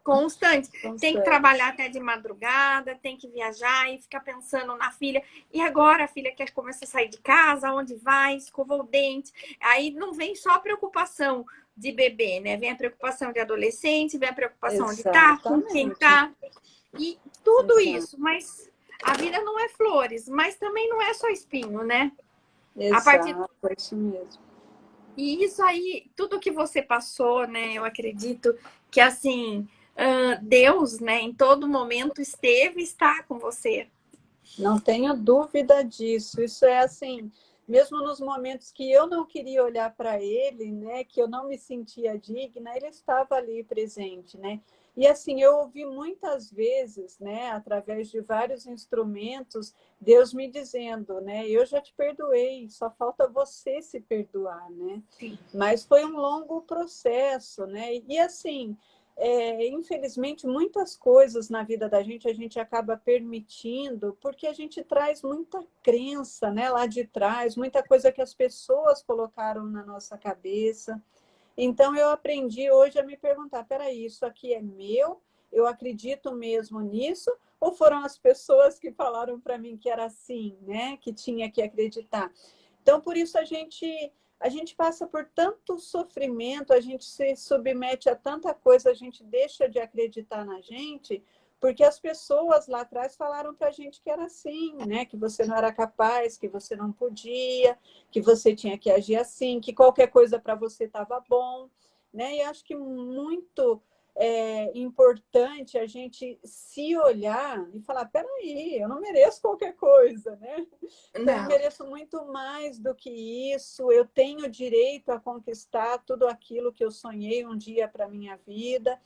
Constante. Tem que trabalhar Constante. até de madrugada, tem que viajar e ficar pensando na filha. E agora a filha quer começar a sair de casa, onde vai, escovou o dente. Aí não vem só a preocupação de bebê, né? Vem a preocupação de adolescente, vem a preocupação de estar com quem Exatamente. tá. E tudo Exato. isso, mas a vida não é flores, mas também não é só espinho, né? A partir Exato, é isso mesmo. E isso aí, tudo que você passou, né? Eu acredito que assim, Deus, né, em todo momento esteve e está com você. Não tenho dúvida disso. Isso é assim, mesmo nos momentos que eu não queria olhar para ele, né, que eu não me sentia digna, ele estava ali presente, né? E assim, eu ouvi muitas vezes, né, através de vários instrumentos, Deus me dizendo, né, eu já te perdoei, só falta você se perdoar, né? Sim. Mas foi um longo processo, né? E assim, infelizmente, muitas coisas na vida da gente a gente acaba permitindo, porque a gente traz muita crença, né, lá de trás, muita coisa que as pessoas colocaram na nossa cabeça. Então, eu aprendi hoje a me perguntar: peraí, isso aqui é meu? Eu acredito mesmo nisso? Ou foram as pessoas que falaram para mim que era assim, né, que tinha que acreditar? Então, por isso a gente a gente passa por tanto sofrimento, a gente se submete a tanta coisa, a gente deixa de acreditar na gente, porque as pessoas lá atrás falaram para a gente que era assim, né? Que você não era capaz, que você não podia, que você tinha que agir assim, que qualquer coisa para você estava bom, né? E acho que muito importante a gente se olhar e falar, peraí, eu não mereço qualquer coisa, né? Então, eu Não. mereço muito mais do que isso, eu tenho direito a conquistar tudo aquilo que eu sonhei um dia para a minha vida.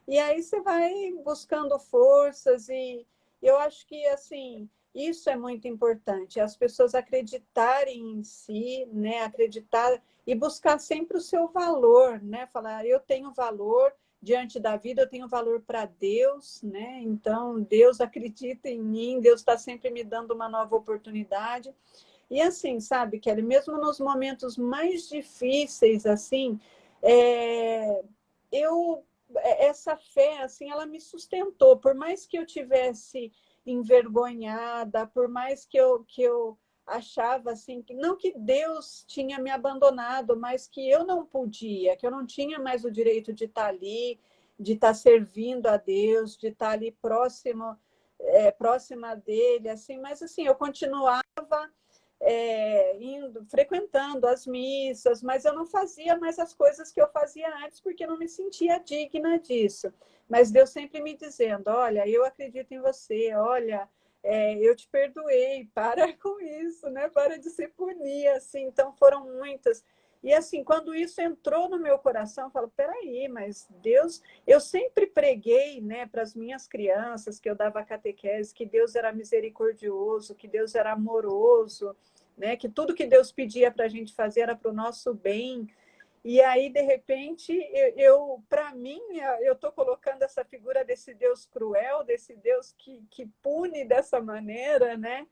E aí você vai buscando forças e eu acho que, assim, isso é muito importante, as pessoas acreditarem em si, né? Acreditar e buscar sempre o seu valor, né? Falar, eu tenho valor diante da vida, eu tenho valor para Deus, né? Então, Deus acredita em mim, Deus está sempre me dando uma nova oportunidade. E assim, sabe, Kelly, mesmo nos momentos mais difíceis, assim, é, eu essa fé, assim, ela me sustentou. Por mais que eu tivesse envergonhada, por mais que eu achava assim que não que Deus tinha me abandonado, mas que eu não podia, que eu não tinha mais o direito de estar ali, de estar servindo a Deus, de estar ali próxima dele, assim. Mas assim, eu continuava frequentando as missas, mas eu não fazia mais as coisas que eu fazia antes, porque eu não me sentia digna disso. Mas Deus sempre me dizendo, olha, eu acredito em você, olha, eu te perdoei, para com isso, né? Para de se punir, assim. Então foram muitas. E assim, quando isso entrou no meu coração, eu falo, peraí, mas Deus, eu sempre preguei, né, para as minhas crianças, que eu dava catequese, que Deus era misericordioso, que Deus era amoroso, né, que tudo que Deus pedia para a gente fazer era para o nosso bem. E aí, de repente, para mim, eu estou colocando essa figura desse Deus cruel, desse Deus que pune dessa maneira, né?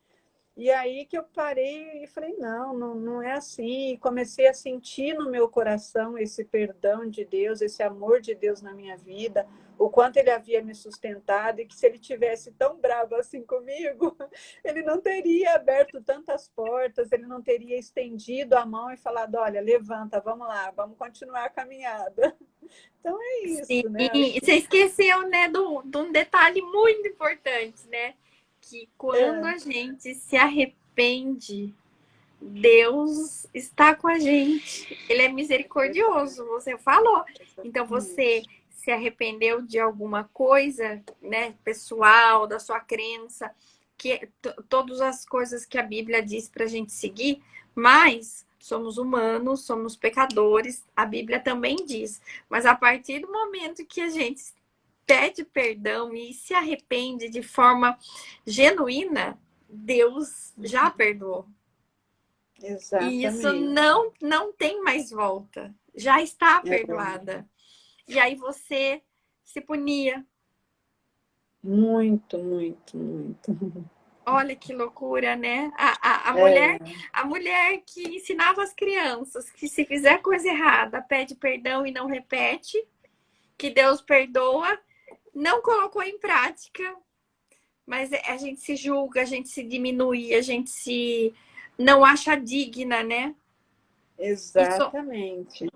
E aí que eu parei e falei, não, não, não é assim. E comecei a sentir no meu coração esse perdão de Deus, esse amor de Deus na minha vida, o quanto ele havia me sustentado e que se ele tivesse tão bravo assim comigo, ele não teria aberto tantas portas, ele não teria estendido a mão e falado, olha, levanta, vamos lá, vamos continuar a caminhada. Então é Sim, isso, né? Acho e que você esqueceu, né, de um detalhe muito importante, né? Que quando é, a gente se arrepende, Deus está com a gente. Ele é misericordioso, você falou. Então você exatamente. se arrependeu de alguma coisa, né, pessoal, da sua crença, que todas as coisas que a Bíblia diz para a gente seguir, mas somos humanos, somos pecadores, a Bíblia também diz. Mas a partir do momento que a gente pede perdão e se arrepende de forma genuína, Deus já perdoou. E isso Exatamente. não tem mais volta. Já está É, perdoada. E aí você se punia. muito, muito, muito. Olha que loucura, né? É, A mulher que ensinava as crianças que se fizer coisa errada, pede perdão e não repete, que Deus perdoa, não colocou em prática, mas a gente se julga, a gente se diminui, a gente se não acha digna, né? E exatamente.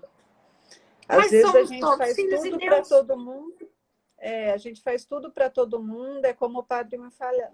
Às mas vezes a somos gente todos faz filhos de tudo para Deus. todo mundo, a gente faz tudo para todo mundo, é como o padre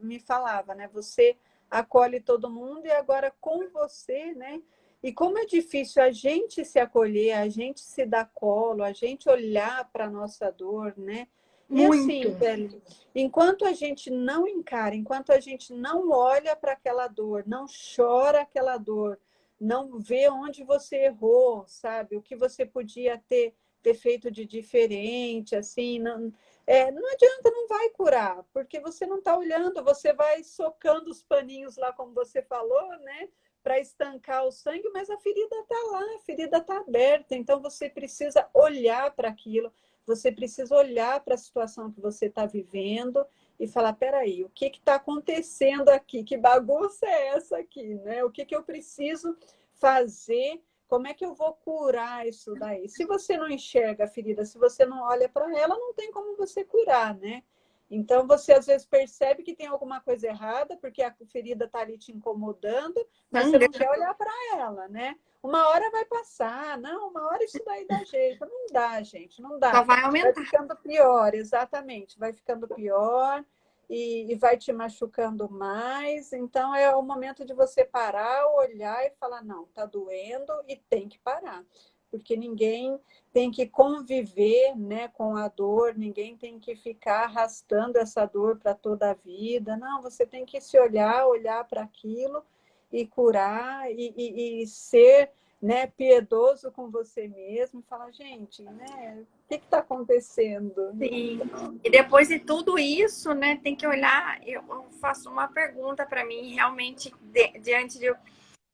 me falava, né? Você acolhe todo mundo e agora com você, né? E como é difícil a gente se acolher, a gente se dar colo, a gente olhar para a nossa dor, né? E Muito. assim, Kelly, enquanto a gente não encara, enquanto a gente não olha para aquela dor, não chora aquela dor, não vê onde você errou, sabe? O que você podia ter feito de diferente, assim, não adianta, não vai curar, porque você não está olhando, você vai socando os paninhos lá, como você falou, né? Para estancar o sangue, mas a ferida está lá, a ferida está aberta, então você precisa olhar para aquilo, você precisa olhar para a situação que você está vivendo e falar, peraí, o que está acontecendo aqui? Que bagunça é essa aqui, né? O que eu preciso fazer? Como é que eu vou curar isso daí? Se você não enxerga a ferida, se você não olha para ela, não tem como você curar, né? Então, você às vezes percebe que tem alguma coisa errada, porque a ferida está ali te incomodando, mas você não quer olhar para ela, né? Uma hora vai passar, não, uma hora isso daí dá jeito. Não dá, gente, não Só dá. vai Vai aumentar. ficando pior, exatamente, vai ficando pior e vai te machucando mais. Então, é o momento de você parar, olhar e falar: não, tá doendo e tem que parar. Porque ninguém tem que conviver, né, com a dor, ninguém tem que ficar arrastando essa dor para toda a vida. Não, você tem que se olhar, olhar para aquilo e curar e ser, né, piedoso com você mesmo e falar: gente, né, o que está acontecendo? Sim. E depois de tudo isso, né, tem que olhar. Eu faço uma pergunta para mim, realmente, diante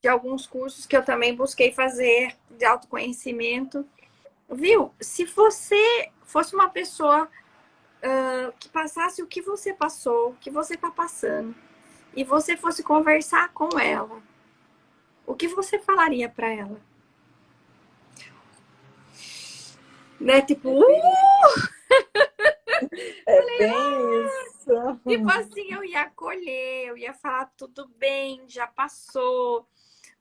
de alguns cursos que eu também busquei fazer de autoconhecimento. Viu? Se você fosse uma pessoa que passasse o que você passou, o que você está passando, e você fosse conversar com ela, o que você falaria para ela? Né? Tipo, É bem isso. tipo assim, eu ia acolher, eu ia falar tudo bem, já passou.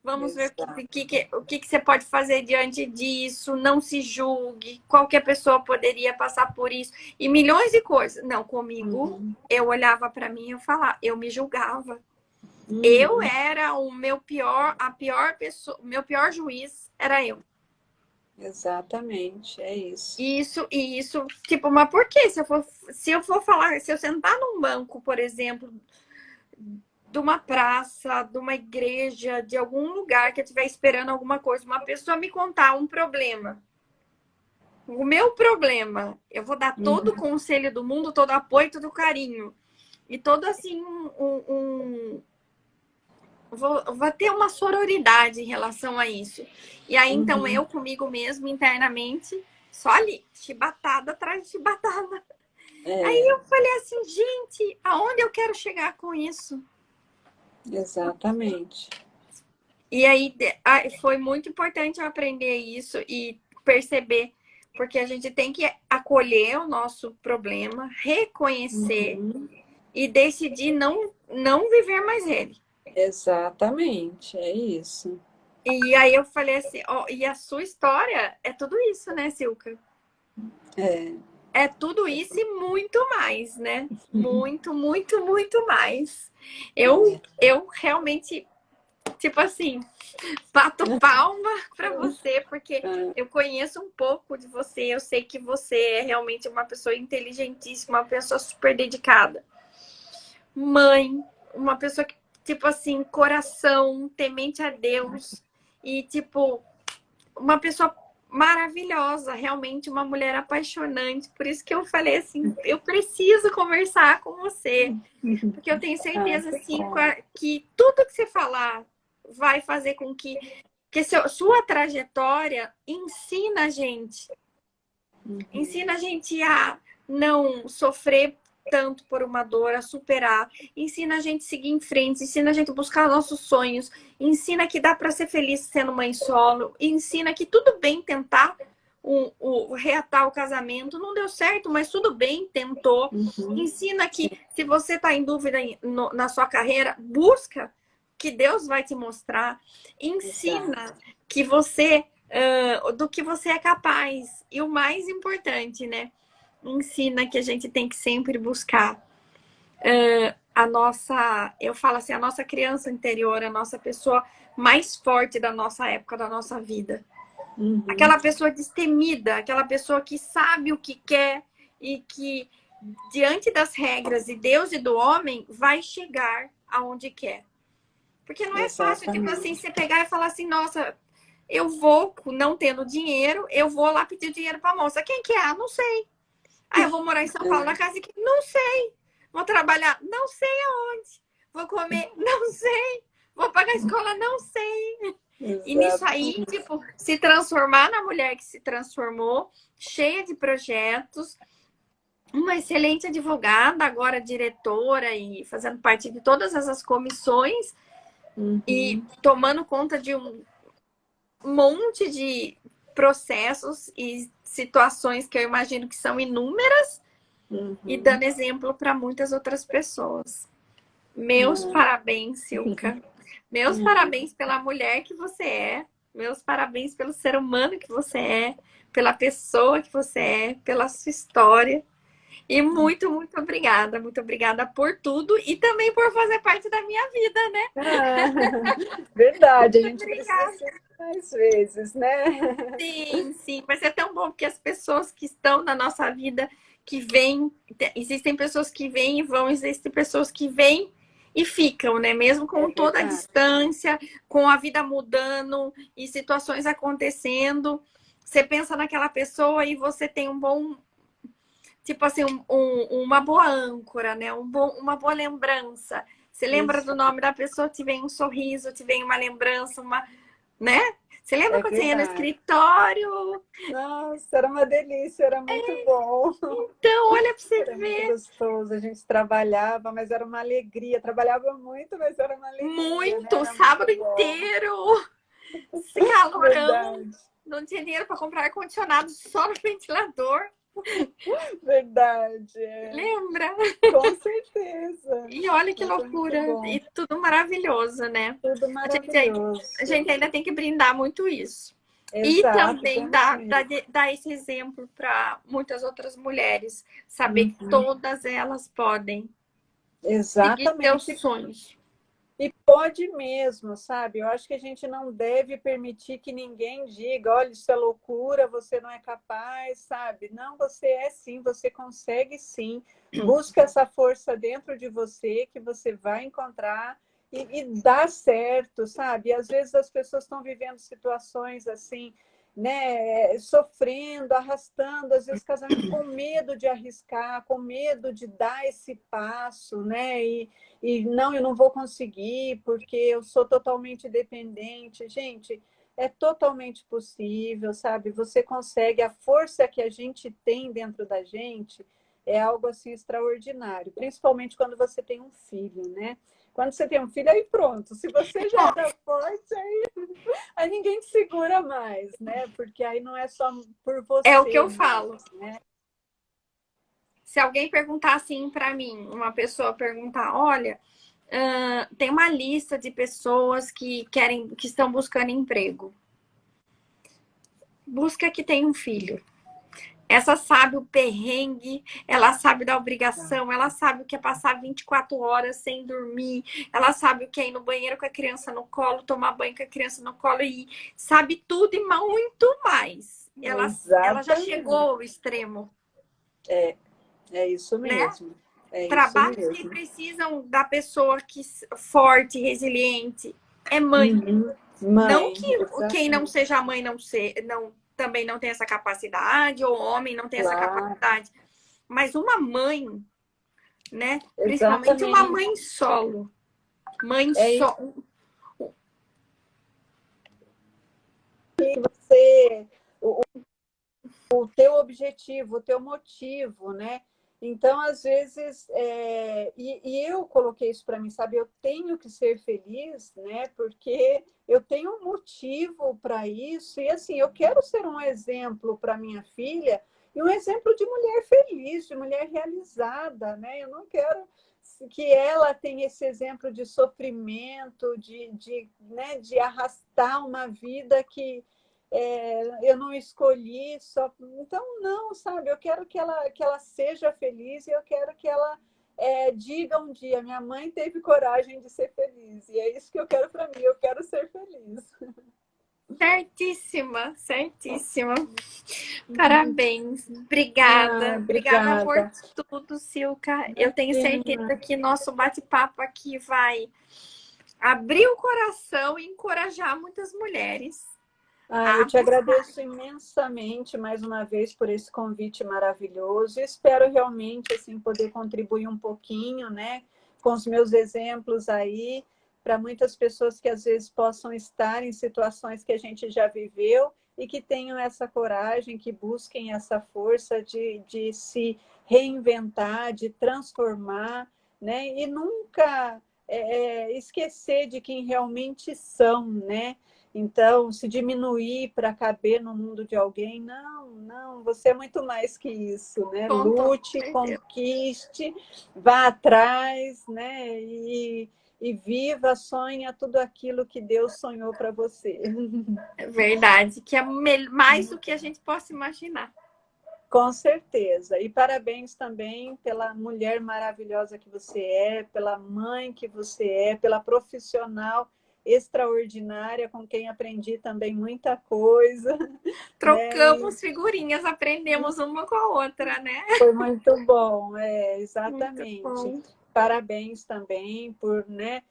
Vamos ver Exato. o que você pode fazer diante disso. Não se julgue. Qualquer pessoa poderia passar por isso. E milhões de coisas. Não, comigo, Uhum. eu olhava para mim e eu falava, eu me julgava. Eu Uhum. era o meu pior, a pior pessoa, o meu pior juiz era eu. Exatamente, é isso. E isso, tipo, mas por quê? Se eu for falar, se eu sentar num banco, por exemplo, de uma praça, de uma igreja, de algum lugar que eu estiver esperando alguma coisa, uma pessoa me contar um problema. O meu problema, eu vou dar todo o Uhum. conselho do mundo, todo o apoio, todo o carinho. E todo assim, vou ter uma sororidade em relação a isso. E aí, então, Uhum. eu comigo mesmo, internamente, só ali, chibatada atrás de chibatada. Aí É, eu falei assim, gente, aonde eu quero chegar com isso? exatamente. E aí foi muito importante eu aprender isso e perceber, porque a gente tem que acolher o nosso problema, reconhecer Uhum. e decidir não viver mais ele. Exatamente, é isso. E aí eu falei assim, ó, e a sua história é tudo isso, né, Silka? É. É tudo isso e muito mais, né? Muito, muito, muito mais. Eu realmente, tipo assim, bato palma para você, porque É. eu conheço um pouco de você. Eu sei que você é realmente uma pessoa inteligentíssima, uma pessoa super dedicada. Mãe, uma pessoa que, tipo assim, coração, temente a Deus. E, tipo, uma pessoa maravilhosa, realmente uma mulher apaixonante. Por isso que eu falei assim, eu preciso conversar com você, porque eu tenho Ah, certeza que assim bom. que tudo que você falar vai fazer com que sua trajetória ensina a gente a não sofrer tanto por uma dor, a superar, ensina a gente a seguir em frente, ensina a gente a buscar nossos sonhos, ensina que dá para ser feliz sendo mãe solo, ensina que tudo bem tentar reatar o casamento, não deu certo, mas tudo bem, tentou. Uhum. Ensina Sim, que se você está em dúvida na sua carreira, busca, que Deus vai te mostrar. exato. Ensina que você do que você é capaz. E o mais importante, né? Ensina que a gente tem que sempre buscar a nossa, eu falo assim, a nossa criança interior, a nossa pessoa mais forte da nossa época, da nossa vida. Uhum. Aquela pessoa destemida, aquela pessoa que sabe o que quer e que, diante das regras de Deus e do homem, vai chegar aonde quer. Porque não é fácil, tipo assim, Exatamente. você pegar e falar assim, nossa, eu vou, não tendo dinheiro, eu vou lá pedir dinheiro pra moça. Quem que é? Ah, não sei. Ah, eu vou morar em São Paulo na casa que não sei. Vou trabalhar, não sei aonde. Vou comer, não sei. Vou pagar a escola, não sei. E nisso aí, Exatamente. tipo, se transformar na mulher que se transformou, cheia de projetos, uma excelente advogada, agora diretora e fazendo parte de todas essas comissões e Uhum. tomando conta de um monte de processos e situações que eu imagino que são inúmeras e dando exemplo para muitas outras pessoas. Meus parabéns, Silka. Meus parabéns pela mulher que você é. Meus parabéns pelo ser humano que você é, pela pessoa que você é, pela sua história. E muito, muito obrigada por tudo e também por fazer parte da minha vida, né? Verdade, a Muito gente precisa obrigada. ser mais vezes, né? Sim, sim, vai ser tão bom porque as pessoas que estão na nossa vida, que vêm, existem pessoas que vêm e vão, existem pessoas que vêm e ficam, né? Mesmo É com toda a verdade. distância, com a vida mudando e situações acontecendo, você pensa naquela pessoa e você tem um bom, tipo assim, uma boa âncora, né? Uma boa lembrança. Você lembra do Isso, nome da pessoa, te vem um sorriso, te vem uma lembrança, uma, né? Você lembra é quando você ia no verdade. escritório? Nossa, era uma delícia, era muito bom. Então, olha pra você Era muito ver. gostoso. A gente trabalhava, mas era uma alegria. Trabalhava muito, mas era uma alegria, né? Muito, Era muito sábado bom. inteiro. Esse calorão. Verdade, Não tinha dinheiro para comprar ar-condicionado, só no ventilador. verdade. É. Lembra? Com certeza. E olha que Mas foi muito loucura. bom. E tudo maravilhoso, né? Tudo A maravilhoso. gente ainda tem que brindar muito isso. E Exato, também temos mesmo. dar esse exemplo para muitas outras mulheres. Saber que Uhum. todas elas podem seguir seus Exatamente. sonhos. E pode mesmo, sabe? Eu acho que a gente não deve permitir que ninguém diga, olha, isso é loucura, você não é capaz, sabe? Não, você é sim, você consegue sim. Busca essa força dentro de você que você vai encontrar e dá certo, sabe? E às vezes as pessoas estão vivendo situações assim, né, sofrendo, arrastando, às vezes casamento com medo de arriscar, com medo de dar esse passo, né? E não, eu não vou conseguir porque eu sou totalmente dependente. Gente, é totalmente possível, sabe? Você consegue, a força que a gente tem dentro da gente é algo assim extraordinário, principalmente quando você tem um filho, né? Quando você tem um filho, aí pronto. Se você já era forte, aí ninguém te segura mais, né? Porque aí não é só por É o que você eu falo. mais, né? Se alguém perguntar assim para mim, uma pessoa perguntar, olha, tem uma lista de pessoas que querem, que estão buscando emprego. Busca que tem um filho. Essa sabe o perrengue, ela sabe da obrigação, ela sabe o que é passar 24 horas sem dormir, ela sabe o que é ir no banheiro com a criança no colo, tomar banho com a criança no colo e sabe tudo e muito mais. Ela já chegou Exatamente. ao extremo, É isso né? mesmo. É isso Trabalhos que mesmo. precisam da pessoa que forte, resiliente, é mãe. Uhum. Não Mãe, que quem não exatamente. seja mãe não também não tem essa capacidade ou homem não tem essa Claro, capacidade, mas uma mãe, né? Principalmente uma exatamente. mãe solo, mãe É isso solo. que você, o teu objetivo, o teu motivo, né? Então, às vezes, e eu coloquei isso para mim, sabe? Eu tenho que ser feliz, né? Porque eu tenho um motivo para isso, e assim, eu quero ser um exemplo para minha filha, e um exemplo de mulher feliz, de mulher realizada, né? Eu não quero que ela tenha esse exemplo de sofrimento, né, de arrastar uma vida que eu não escolhi só. Então, não, sabe? Eu quero que ela seja feliz e eu quero que ela diga um dia: minha mãe teve coragem de ser feliz. E é isso que eu quero para mim, eu quero ser feliz. Certíssima, certíssima. Parabéns. Ah, Obrigada. Obrigada por obrigada. tudo, Silka. Eu tenho Imagina. certeza que nosso bate-papo aqui vai abrir o coração e encorajar muitas mulheres Ah, eu a te agradeço imensamente mais uma vez por esse convite maravilhoso. Espero realmente assim poder contribuir um pouquinho, né, com os meus exemplos aí para muitas pessoas que às vezes possam estar em situações que a gente já viveu e que tenham essa coragem, que busquem essa força de se reinventar, de transformar, né, e nunca esquecer de quem realmente são, né? Então, se diminuir para caber no mundo de alguém, não, não, você é muito mais que isso, né? Com toda Lute, certeza. conquiste, vá atrás, né? E viva, sonha tudo aquilo que Deus sonhou para você. É verdade, que é mais do que a gente possa imaginar. Com certeza. E parabéns também pela mulher maravilhosa que você é, pela mãe que você é, pela profissional extraordinária com quem aprendi também muita coisa, né? E Trocamos figurinhas, aprendemos uma com a outra, né? foi muito bom, Muito exatamente. bom. Parabéns também por, né,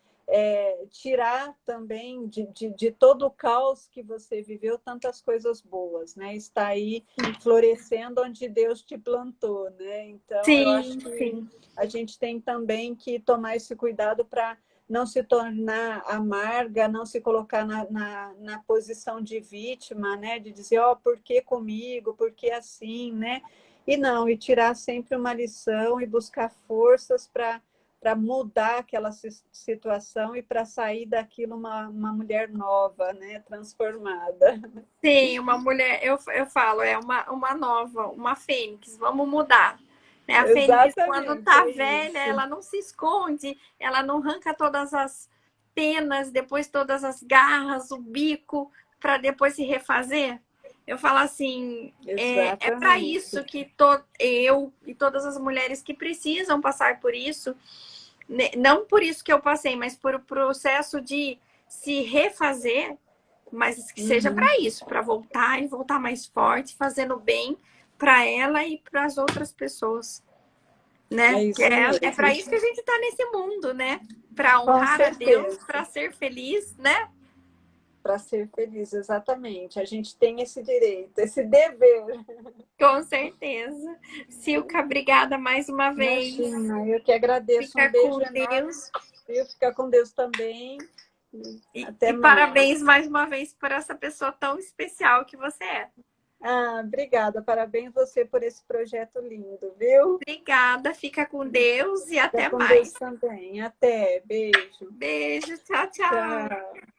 tirar também de todo o caos que você viveu tantas coisas boas, né? Está aí florescendo onde Deus te plantou, né? Então, eu acho Sim, que sim. a gente tem também que tomar esse cuidado para não se tornar amarga, não se colocar na posição de vítima, né? De dizer, ó, por que comigo? Por que assim, né? E não, e tirar sempre uma lição e buscar forças para mudar aquela situação e para sair daquilo uma mulher nova, né? Transformada. Sim, uma mulher, eu falo, é uma nova, uma fênix, vamos mudar. Né? A fênix, quando Exatamente, tá é velha, isso. ela não se esconde, ela não arranca todas as penas, depois todas as garras, o bico, para depois se refazer. Eu falo assim, é para Exatamente. isso que eu e todas as mulheres que precisam passar por isso, né? Não por isso que eu passei, mas por o processo de se refazer, mas que seja Uhum. para isso, para voltar e voltar mais forte, fazendo bem para ela e para as outras pessoas, É né? Que isso é mesmo. para isso que a gente está nesse mundo, né? Para Com honrar a Deus, certeza. para ser feliz, né? Para ser feliz, exatamente. A gente tem esse direito, esse dever. Com certeza. Silka, obrigada mais uma vez. Imagina, eu que agradeço. Um Fica beijo com enorme. Deus. Viu? Fica com Deus também. Até E mais. parabéns mais uma vez por essa pessoa tão especial que você é. Ah, obrigada. Parabéns você por esse projeto lindo, viu? Obrigada, fica com Deus e Fica até com Deus mais. também. Até. Beijo. Beijo, tchau, tchau. Tchau.